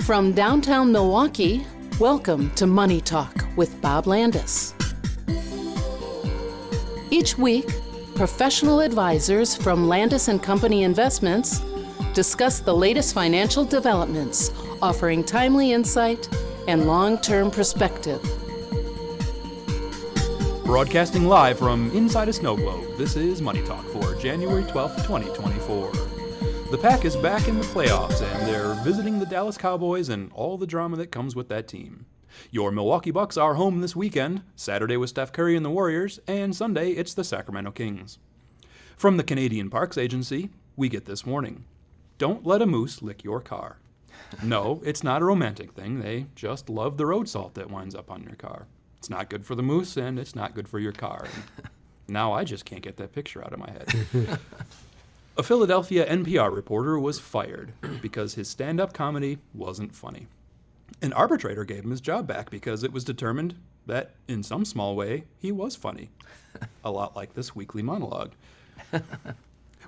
From downtown Milwaukee, welcome to Money Talk with Bob Landis. Each week, professional advisors from Landis & Company Investments discuss the latest financial developments, offering timely insight and long-term perspective. Broadcasting live from inside a snow globe, this is Money Talk for January 12th, 2024. The Pack is back in the playoffs, and they're visiting the Dallas Cowboys and all the drama that comes with that team. Your Milwaukee Bucks are home this weekend, Saturday with Steph Curry and the Warriors, and Sunday it's the Sacramento Kings. From the Canadian Parks Agency, we get this warning. Don't let a moose lick your car. No, it's not a romantic thing. They just love the road salt that winds up on your car. It's not good for the moose, and it's not good for your car. And now I just can't get that picture out of my head. A Philadelphia NPR reporter was fired because his stand-up comedy wasn't funny. An arbitrator gave him his job back because it was determined that, in some small way, he was funny. A lot like this weekly monologue.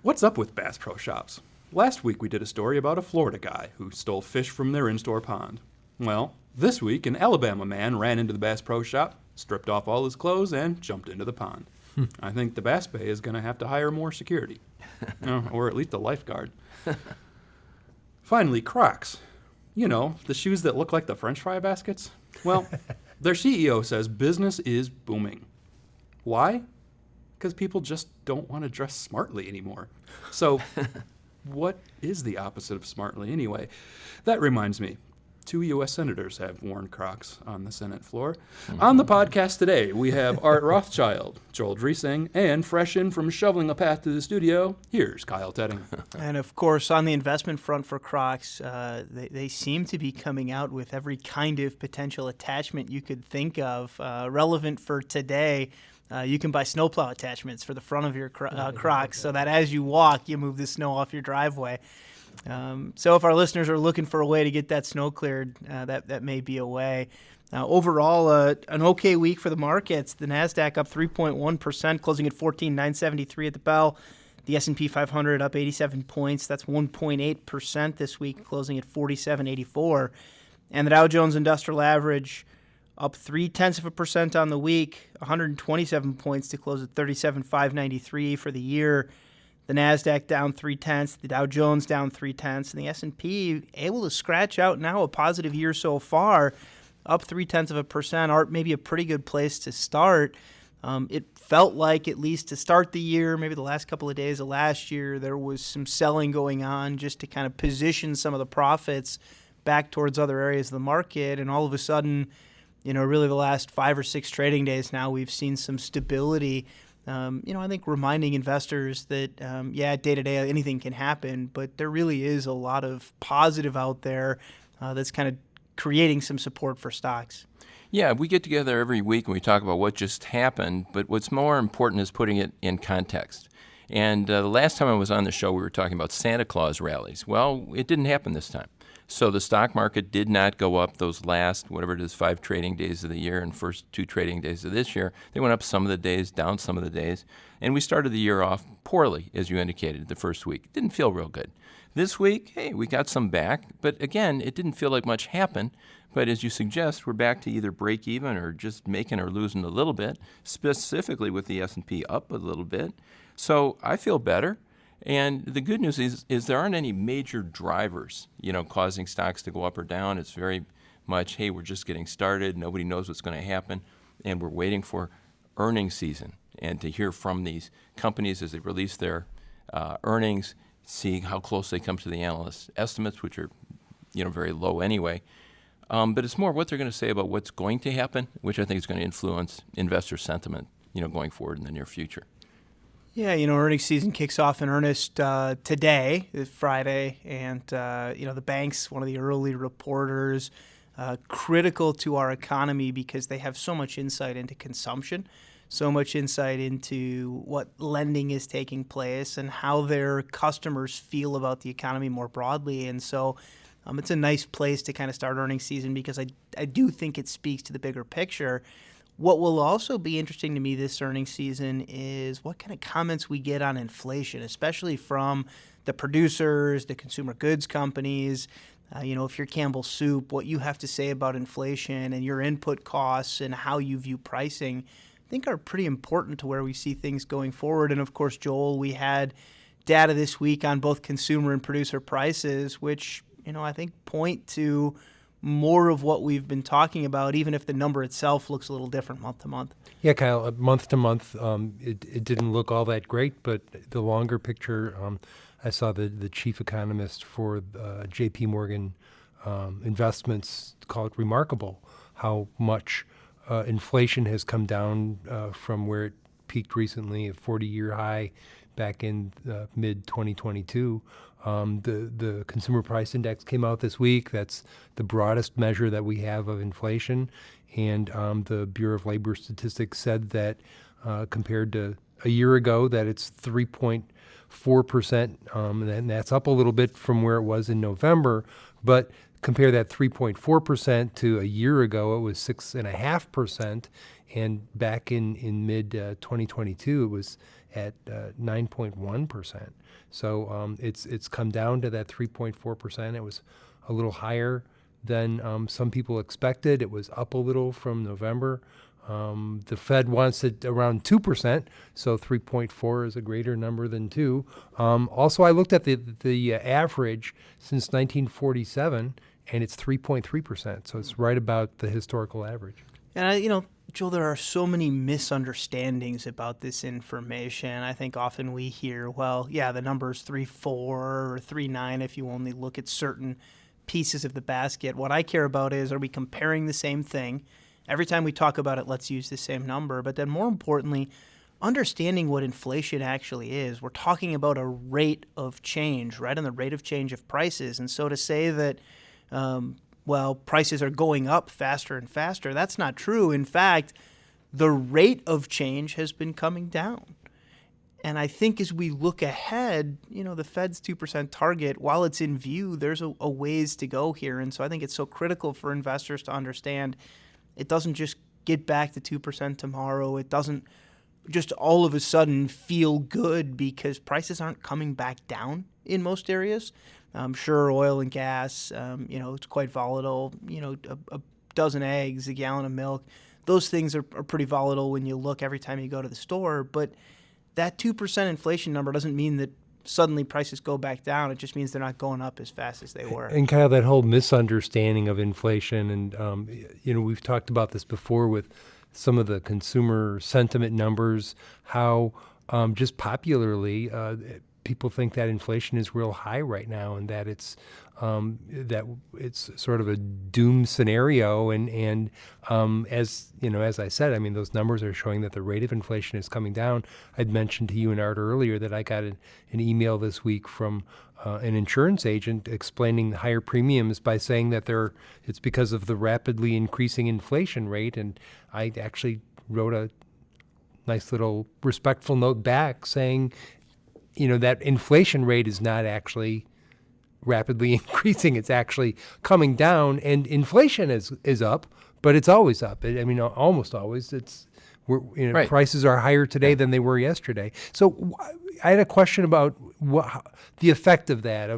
What's up with Bass Pro Shops? Last week we did a story about a Florida guy who stole fish from their in-store pond. Well, this week an Alabama man ran into the Bass Pro Shop, stripped off all his clothes, and jumped into the pond. I think the Bass Bay is going to have to hire more security. Or at least a lifeguard. Finally, Crocs. You know, the shoes that look like the French fry baskets? Well, their CEO says business is booming. Why? Because people just don't want to dress smartly anymore. So, what is the opposite of smartly anyway? That reminds me. 2 U.S. senators have worn Crocs on the Senate floor. On the podcast today, we have Art Rothschild, Joel Dresang, and fresh in from shoveling a path to the studio, here's Kyle Tetting. And of course, on the investment front for Crocs, they seem to be coming out with every kind of potential attachment you could think of. Relevant for today, you can buy snowplow attachments for the front of your Crocs so that as you walk, you move the snow off your driveway. So if our listeners are looking for a way to get that snow cleared, that may be a way. Overall, an okay week for the markets. The NASDAQ up 3.1%, closing at 14,973 at the bell. The S&P 500 up 87 points. That's 1.8% this week, closing at 4784. And the Dow Jones Industrial Average up 0.3% on the week, 127 points to close at 37,593 for the year. The NASDAQ down 0.3, the Dow Jones down 0.3, and the S&P able to scratch out now a positive year so far, up 0.3%. Art, maybe a pretty good place to start. It felt like, at least to start the year, maybe the last couple of days of last year, there was some selling going on just to kind of position some of the profits back towards other areas of the market. And all of a sudden, really the last 5 or 6 trading days now, we've seen some stability. I think reminding investors that, day-to-day anything can happen, but there really is a lot of positive out there that's kind of creating some support for stocks. Yeah, we get together every week and we talk about what just happened, but what's more important is putting it in context. And the last time I was on the show, we were talking about Santa Claus rallies. Well, it didn't happen this time. So the stock market did not go up those last, 5 trading days of the year and first 2 trading days of this year. They went up some of the days, down some of the days. And we started the year off poorly, as you indicated, the first week. It didn't feel real good. This week, hey, we got some back. But again, it didn't feel like much happened. But as you suggest, we're back to either break even or just making or losing a little bit, specifically with the S&P up a little bit. So I feel better. And the good news is there aren't any major drivers, causing stocks to go up or down. It's very much, hey, we're just getting started. Nobody knows what's going to happen. And we're waiting for earnings season and to hear from these companies as they release their earnings, see how close they come to the analyst estimates, which are, very low anyway. But it's more what they're going to say about what's going to happen, which I think is going to influence investor sentiment, going forward in the near future. Yeah, earnings season kicks off in earnest today, Friday, and, the banks, one of the early reporters, critical to our economy because they have so much insight into consumption, so much insight into what lending is taking place and how their customers feel about the economy more broadly. And so it's a nice place to kind of start earnings season because I do think it speaks to the bigger picture. What will also be interesting to me this earnings season is what kind of comments we get on inflation, especially from the producers, the consumer goods companies, if you're Campbell Soup, what you have to say about inflation and your input costs and how you view pricing, I think are pretty important to where we see things going forward. And of course, Joel, we had data this week on both consumer and producer prices, which, I think point to more of what we've been talking about, even if the number itself looks a little different month to month. Yeah, Kyle, month to month, it didn't look all that great, but the longer picture, I saw the chief economist for J.P. Morgan Investments call it remarkable how much inflation has come down from where it peaked recently, a 40-year high back in mid-2022. The Consumer Price Index came out this week. That's the broadest measure that we have of inflation. And the Bureau of Labor Statistics said that compared to a year ago that it's 3.4%, and that's up a little bit from where it was in November. But compare that 3.4% to a year ago, it was 6.5%. And back in mid-2022, it was at 9.1%. So it's come down to that 3.4%. It was a little higher than some people expected. It was up a little from November. The Fed wants it around 2%, so 3.4 is a greater number than 2. Also, I looked at the average since 1947, and it's 3.3%, so it's right about the historical average. And, Joel, there are so many misunderstandings about this information. I think often we hear, well, yeah, the number's 3.4 or 3.9 if you only look at certain pieces of the basket. What I care about is, are we comparing the same thing? Every time we talk about it, let's use the same number. But then more importantly, understanding what inflation actually is. We're talking about a rate of change, right? And the rate of change of prices. And so to say that, prices are going up faster and faster, that's not true. In fact, the rate of change has been coming down. And I think as we look ahead, the Fed's 2% target, while it's in view, there's a ways to go here. And so I think it's so critical for investors to understand it doesn't just get back to 2% tomorrow. It doesn't just all of a sudden feel good because prices aren't coming back down in most areas. I'm sure oil and gas, it's quite volatile. A dozen eggs, a gallon of milk, those things are pretty volatile when you look every time you go to the store. But that 2% inflation number doesn't mean that suddenly prices go back down. It just means they're not going up as fast as they were. And Kyle, that whole misunderstanding of inflation, and we've talked about this before with some of the consumer sentiment numbers, how just popularly people think that inflation is real high right now, and that it's sort of a doom scenario. And as I said, I mean, those numbers are showing that the rate of inflation is coming down. I'd mentioned to you and Art earlier that I got an email this week from an insurance agent explaining the higher premiums by saying that it's because of the rapidly increasing inflation rate. And I actually wrote a nice little respectful note back saying, that inflation rate is not actually rapidly increasing. It's actually coming down, and inflation is up, but it's always up. Almost always. Right. Prices are higher today than they were yesterday. So I had a question about the effect of that,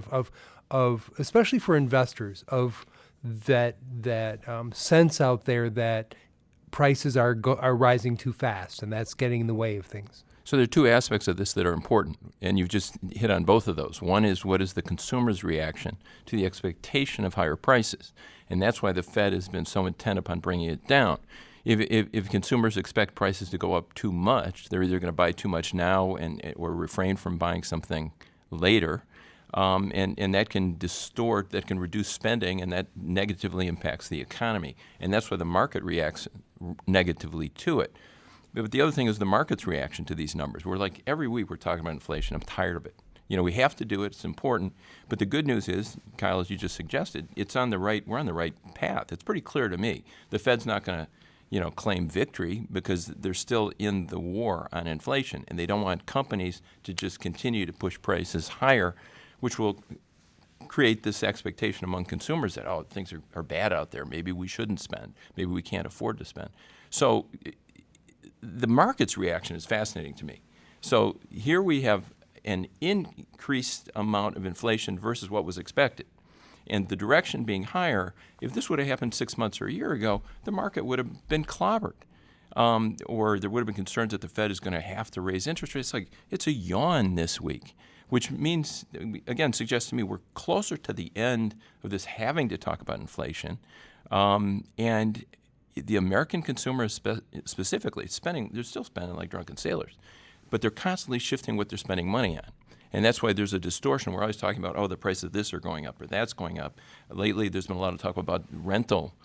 of especially for investors, of that sense out there that prices are rising too fast, and that's getting in the way of things. So there are two aspects of this that are important, and you've just hit on both of those. One is, what is the consumer's reaction to the expectation of higher prices? And that's why the Fed has been so intent upon bringing it down. If consumers expect prices to go up too much, they're either going to buy too much now or refrain from buying something later. And that can distort, that can reduce spending, and that negatively impacts the economy. And that's why the market reacts negatively to it. But the other thing is the market's reaction to these numbers. We're like, every week we're talking about inflation. I'm tired of it. We have to do it. It's important. But the good news is, Kyle, as you just suggested, we're on the right path. It's pretty clear to me. The Fed's not going to, claim victory because they're still in the war on inflation, and they don't want companies to just continue to push prices higher, which will create this expectation among consumers that, things are bad out there. Maybe we shouldn't spend. Maybe we can't afford to spend. So the market's reaction is fascinating to me. So here we have an increased amount of inflation versus what was expected. And the direction being higher, if this would have happened 6 months or a year ago, the market would have been clobbered. Or there would have been concerns that the Fed is going to have to raise interest rates. Like, it's a yawn this week, which means, again, suggests to me we're closer to the end of this having to talk about inflation. And the American consumer specifically spending, they're still spending like drunken sailors, but they're constantly shifting what they're spending money on. And that's why there's a distortion. We're always talking about, the price of this are going up or that's going up. Lately, there's been a lot of talk about rental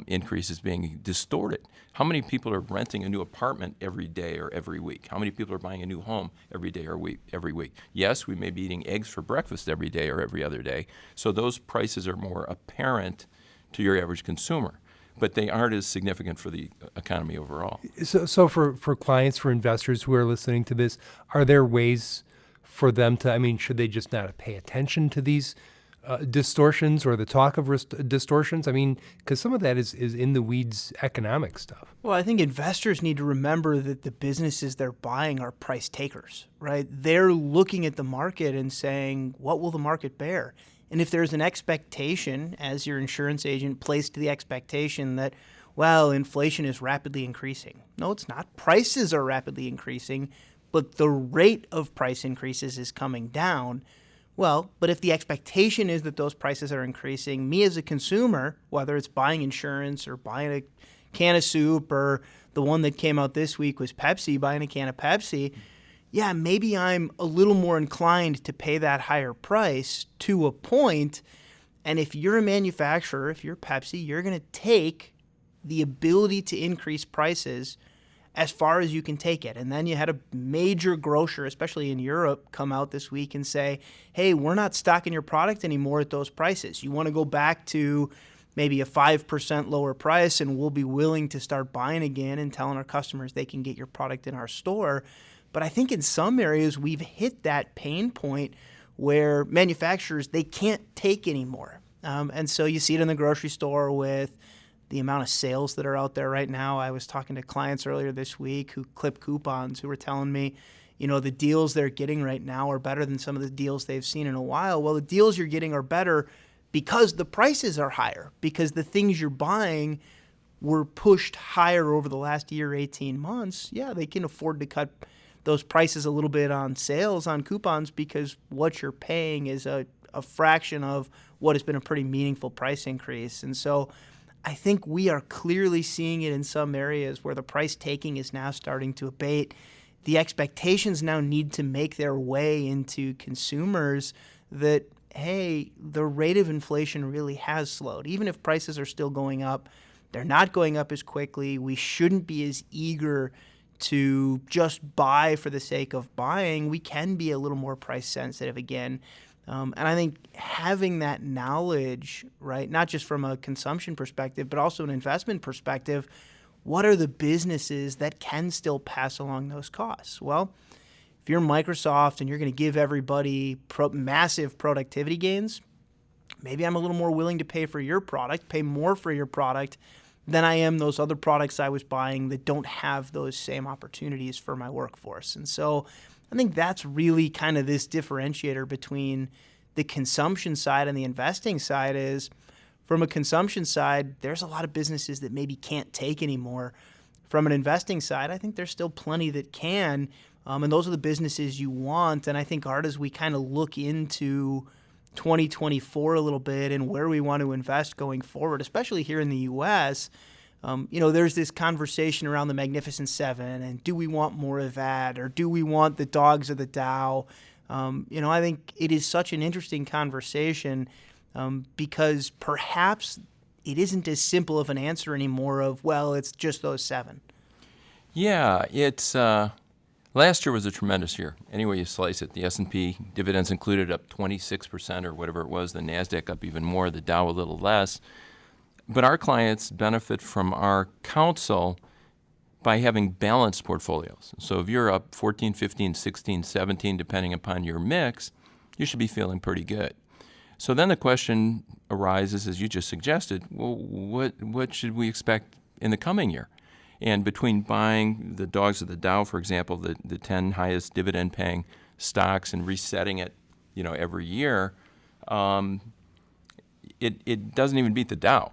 increases being distorted. How many people are renting a new apartment every day or every week? How many people are buying a new home every day or every week? Yes, we may be eating eggs for breakfast every day or every other day. So those prices are more apparent to your average consumer, but they aren't as significant for the economy overall. So for clients, for investors who are listening to this, are there ways for them to, should they just not pay attention to these distortions or the talk of distortions? Because some of that is in the weeds economic stuff. Well, I think investors need to remember that the businesses they're buying are price takers, right? They're looking at the market and saying, what will the market bear? And if there's an expectation, as your insurance agent placed the expectation that, well, inflation is rapidly increasing. No, it's not. Prices are rapidly increasing, but the rate of price increases is coming down. Well, but if the expectation is that those prices are increasing, me as a consumer, whether it's buying insurance or buying a can of soup, or the one that came out this week was Pepsi, buying a can of Pepsi, yeah, maybe I'm a little more inclined to pay that higher price to a point. And if you're a manufacturer, if you're Pepsi, you're going to take the ability to increase prices as far as you can take it. And then you had a major grocer, especially in Europe, come out this week and say, hey, we're not stocking your product anymore at those prices. You want to go back to maybe a 5% lower price, and we'll be willing to start buying again and telling our customers they can get your product in our store. But I think in some areas we've hit that pain point where manufacturers, they can't take anymore. And so you see it in the grocery store with the amount of sales that are out there right now. I was talking to clients earlier this week who clip coupons, who were telling me, the deals they're getting right now are better than some of the deals they've seen in a while. Well, the deals you're getting are better because the prices are higher, because the things you're buying were pushed higher over the last year, 18 months. Yeah, they can afford to cut those prices a little bit on sales, on coupons, because what you're paying is a fraction of what has been a pretty meaningful price increase. And so I think we are clearly seeing it in some areas where the price taking is now starting to abate. The expectations now need to make their way into consumers that, hey, the rate of inflation really has slowed. Even if prices are still going up, they're not going up as quickly. We shouldn't be as eager to just buy for the sake of buying. We can be a little more price sensitive again. And I think having that knowledge, right, not just from a consumption perspective, but also an investment perspective, what are the businesses that can still pass along those costs? Well, if you're Microsoft and you're going to give everybody massive productivity gains, maybe I'm a little more willing to pay for your product, pay more for your product than I am those other products I was buying that don't have those same opportunities for my workforce. And so I think that's really kind of this differentiator between the consumption side and the investing side is, from a consumption side, there's a lot of businesses that maybe can't take anymore. From an investing side, I think there's still plenty that can, and those are the businesses you want. And I think, Art, as we kind of look into 2024 a little bit and where we want to invest going forward, especially here in the U.S., there's this conversation around the Magnificent Seven, and do we want more of that, or do we want the dogs of the Dow? I think it is such an interesting conversation because perhaps it isn't as simple of an answer anymore of, well, it's just those seven. Yeah, it's last year was a tremendous year. Any way you slice it, the S&P dividends included up 26% or whatever it was. The NASDAQ up even more, the Dow a little less. But our clients benefit from our counsel by having balanced portfolios. So if you're up 14, 15, 16, 17, depending upon your mix, you should be feeling pretty good. So then the question arises, as you just suggested, well, what should we expect in the coming year? And between buying the dogs of the Dow, for example, the 10 highest dividend-paying stocks and resetting it, every year, it doesn't even beat the Dow.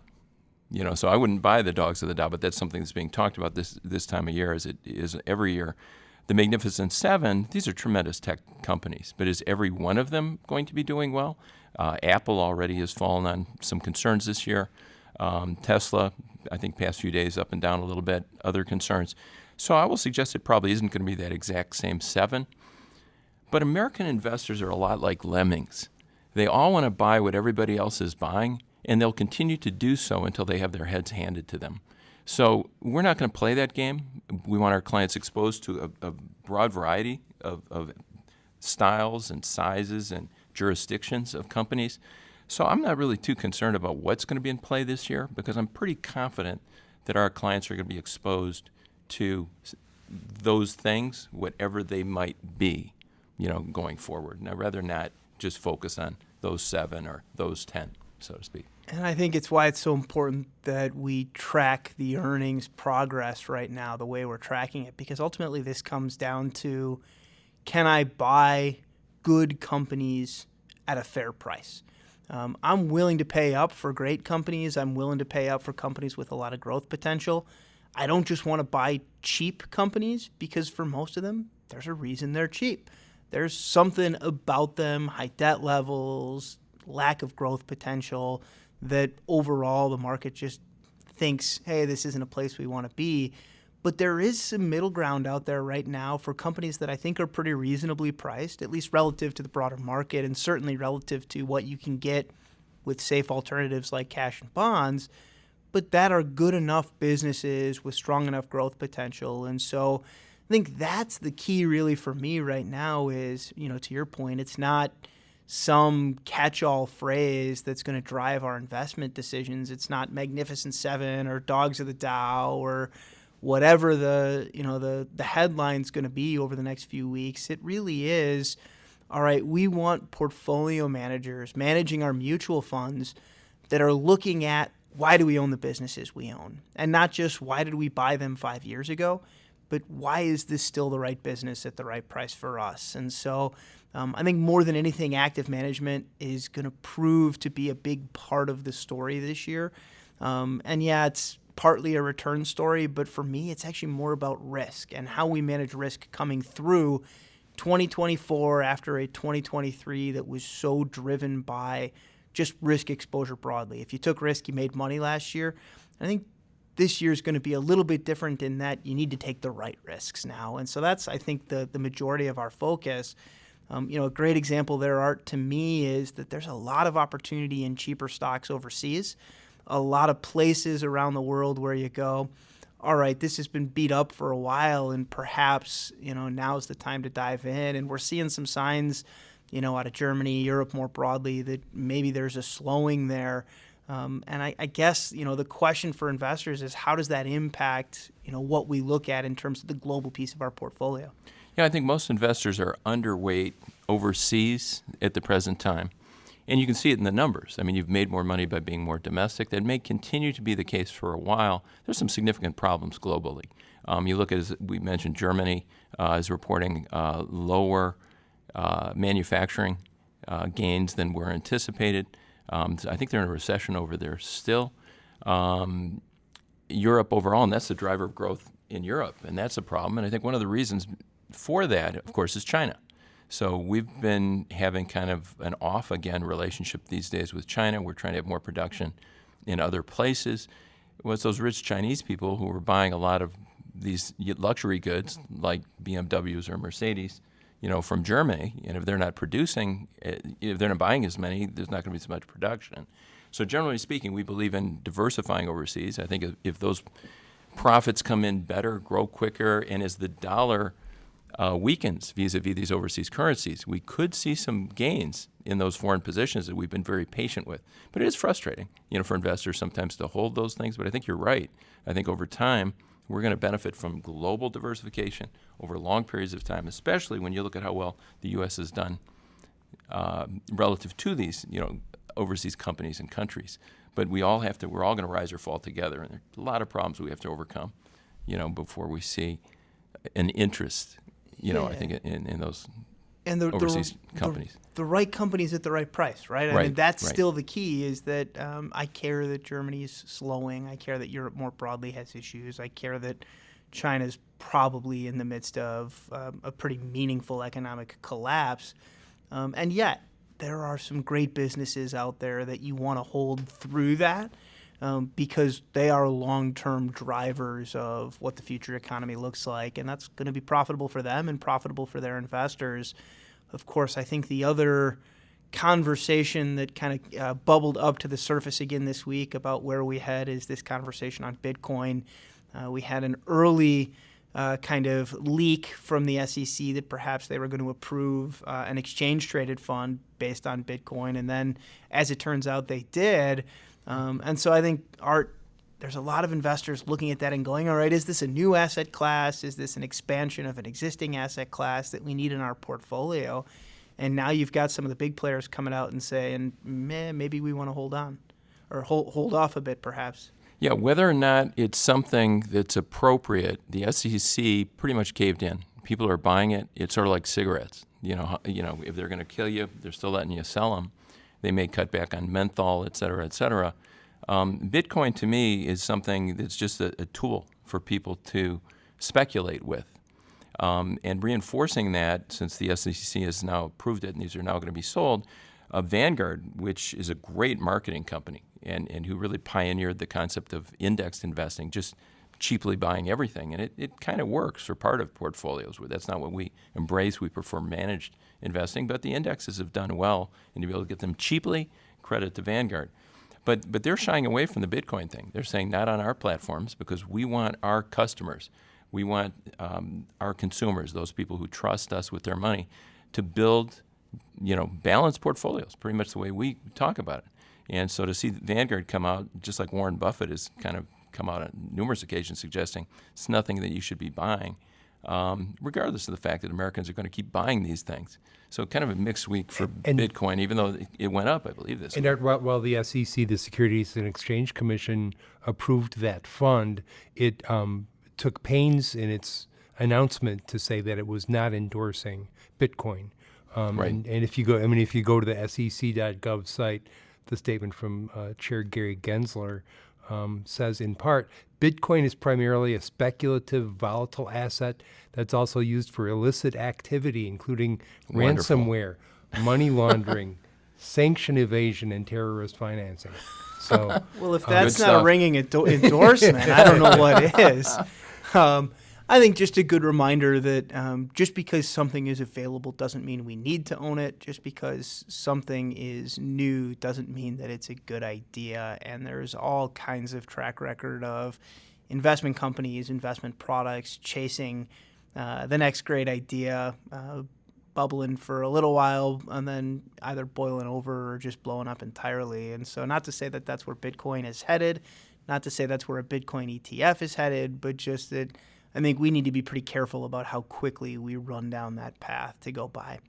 So I wouldn't buy the dogs of the Dow, but that's something that's being talked about this time of year, as it is every year. The Magnificent Seven, these are tremendous tech companies, but is every one of them going to be doing well? Apple already has fallen on some concerns this year. Tesla, I think past few days up and down a little bit, other concerns. So I will suggest it probably isn't going to be that exact same seven. But American investors are a lot like lemmings. They all want to buy what everybody else is buying, and they'll continue to do so until they have their heads handed to them. So we're not going to play that game. We want our clients exposed to a broad variety of styles and sizes and jurisdictions of companies. So I'm not really too concerned about what's going to be in play this year, because I'm pretty confident that our clients are going to be exposed to those things, whatever they might be, going forward. And I'd rather not just focus on those 7 or those 10, so to speak. And I think it's why it's so important that we track the earnings progress right now the way we're tracking it, because ultimately this comes down to, can I buy good companies at a fair price? I'm willing to pay up for great companies. I'm willing to pay up for companies with a lot of growth potential. I don't just want to buy cheap companies, because for most of them, there's a reason they're cheap. There's something about them, high debt levels, lack of growth potential, that overall the market just thinks, hey, this isn't a place we want to be. But there is some middle ground out there right now for companies that I think are pretty reasonably priced, at least relative to the broader market, and certainly relative to what you can get with safe alternatives like cash and bonds, but that are good enough businesses with strong enough growth potential. And so I think that's the key really for me right now is, to your point, it's not some catch-all phrase that's going to drive our investment decisions. It's not Magnificent Seven or Dogs of the Dow or whatever the headline's going to be over the next few weeks. It really is, all right, we want portfolio managers managing our mutual funds that are looking at, why do we own the businesses we own? And not just why did we buy them 5 years ago, but why is this still the right business at the right price for us? And so I think more than anything, active management is going to prove to be a big part of the story this year. And yeah, it's partly a return story, but for me, it's actually more about risk and how we manage risk coming through 2024 after a 2023 that was so driven by just risk exposure broadly. If you took risk, you made money last year. I think this year is going to be a little bit different in that you need to take the right risks now. And so that's, I think, the majority of our focus. A great example there, Art, to me, is that there's a lot of opportunity in cheaper stocks overseas, a lot of places around the world where you go, all right, this has been beat up for a while, and perhaps, now's the time to dive in. And we're seeing some signs, out of Germany, Europe more broadly, that maybe there's a slowing there. And I guess, the question for investors is, how does that impact, what we look at in terms of the global piece of our portfolio? Yeah, I think most investors are underweight overseas at the present time. And you can see it in the numbers. I mean, you've made more money by being more domestic. That may continue to be the case for a while. There's some significant problems globally. You look at, as we mentioned, Germany is reporting lower manufacturing gains than were anticipated. I think they're in a recession over there still. Europe overall, and that's the driver of growth in Europe, and that's a problem. And I think one of the reasons for that, of course, is China. So we've been having kind of an off-again relationship these days with China. We're trying to have more production in other places. Well, it's those rich Chinese people who are buying a lot of these luxury goods like BMWs or Mercedes, from Germany. And if they're not producing, if they're not buying as many, there's not going to be so much production. So generally speaking, we believe in diversifying overseas. I think if those profits come in better, grow quicker, and as the dollar weakens vis-a-vis these overseas currencies, we could see some gains in those foreign positions that we've been very patient with. But it is frustrating, for investors sometimes to hold those things. But I think you're right. I think over time, we're going to benefit from global diversification over long periods of time, especially when you look at how well the U.S. has done relative to these, overseas companies and countries. But we're all going to rise or fall together. And there are a lot of problems we have to overcome, before we see an interest, I think, in those and the overseas companies. The right companies at the right price, right? I Right, mean, that's right. still the key, is that I care that Germany is slowing. I care that Europe more broadly has issues. I care that China's probably in the midst of a pretty meaningful economic collapse. And yet, there are some great businesses out there that you want to hold through that because they are long-term drivers of what the future economy looks like, and that's going to be profitable for them and profitable for their investors. Of course, I think the other conversation that kind of bubbled up to the surface again this week about where we head is this conversation on Bitcoin. We had an early kind of leak from the SEC that perhaps they were going to approve an exchange-traded fund based on Bitcoin, and then, as it turns out, they did. And so I think, Art, there's a lot of investors looking at that and going, all right, is this a new asset class? Is this an expansion of an existing asset class that we need in our portfolio? And now you've got some of the big players coming out and saying, maybe we want to hold on or hold off a bit, perhaps. Yeah, whether or not it's something that's appropriate, the SEC pretty much caved in. People are buying it. It's sort of like cigarettes. You know, if they're going to kill you, they're still letting you sell them. They may cut back on menthol, et cetera, et cetera. Bitcoin, to me, is something that's just a tool for people to speculate with. And reinforcing that, since the SEC has now approved it and these are now going to be sold, Vanguard, which is a great marketing company and who really pioneered the concept of indexed investing, just cheaply buying everything. And it kind of works for part of portfolios. That's not what we embrace. We prefer managed investing, but the indexes have done well, and to be able to get them cheaply, credit to Vanguard. But they're shying away from the Bitcoin thing. They're saying not on our platforms because we want our customers, we want our consumers, those people who trust us with their money, to build, balanced portfolios, pretty much the way we talk about it. And so to see Vanguard come out, just like Warren Buffett has kind of come out on numerous occasions suggesting it's nothing that you should be buying, regardless of the fact that Americans are going to keep buying these things. So kind of a mixed week for Bitcoin, even though it went up, I believe, this week. And while the SEC, the Securities and Exchange Commission, approved that fund, it took pains in its announcement to say that it was not endorsing Bitcoin. Right. And if you go to the SEC.gov site, the statement from Chair Gary Gensler says, in part, Bitcoin is primarily a speculative, volatile asset that's also used for illicit activity, including Wonderful. ransomware, money laundering, sanction evasion, and terrorist financing. So, well, if that's Good not a stuff. ringing endorsement, I don't know what is. I think just a good reminder that just because something is available doesn't mean we need to own it. Just because something is new doesn't mean that it's a good idea. And there's all kinds of track record of investment companies, investment products chasing the next great idea, bubbling for a little while and then either boiling over or just blowing up entirely. And so not to say that that's where Bitcoin is headed, not to say that's where a Bitcoin ETF is headed, but just that I think we need to be pretty careful about how quickly we run down that path to go by.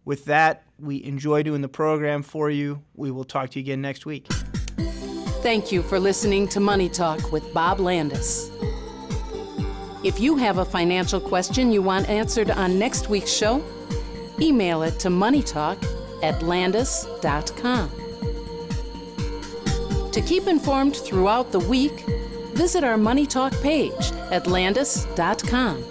With that, we enjoy doing the program for you. We will talk to you again next week. Thank you for listening to Money Talk with Bob Landis. If you have a financial question you want answered on next week's show, email it to moneytalk@landis.com. To keep informed throughout the week, visit our Money Talk page at landis.com.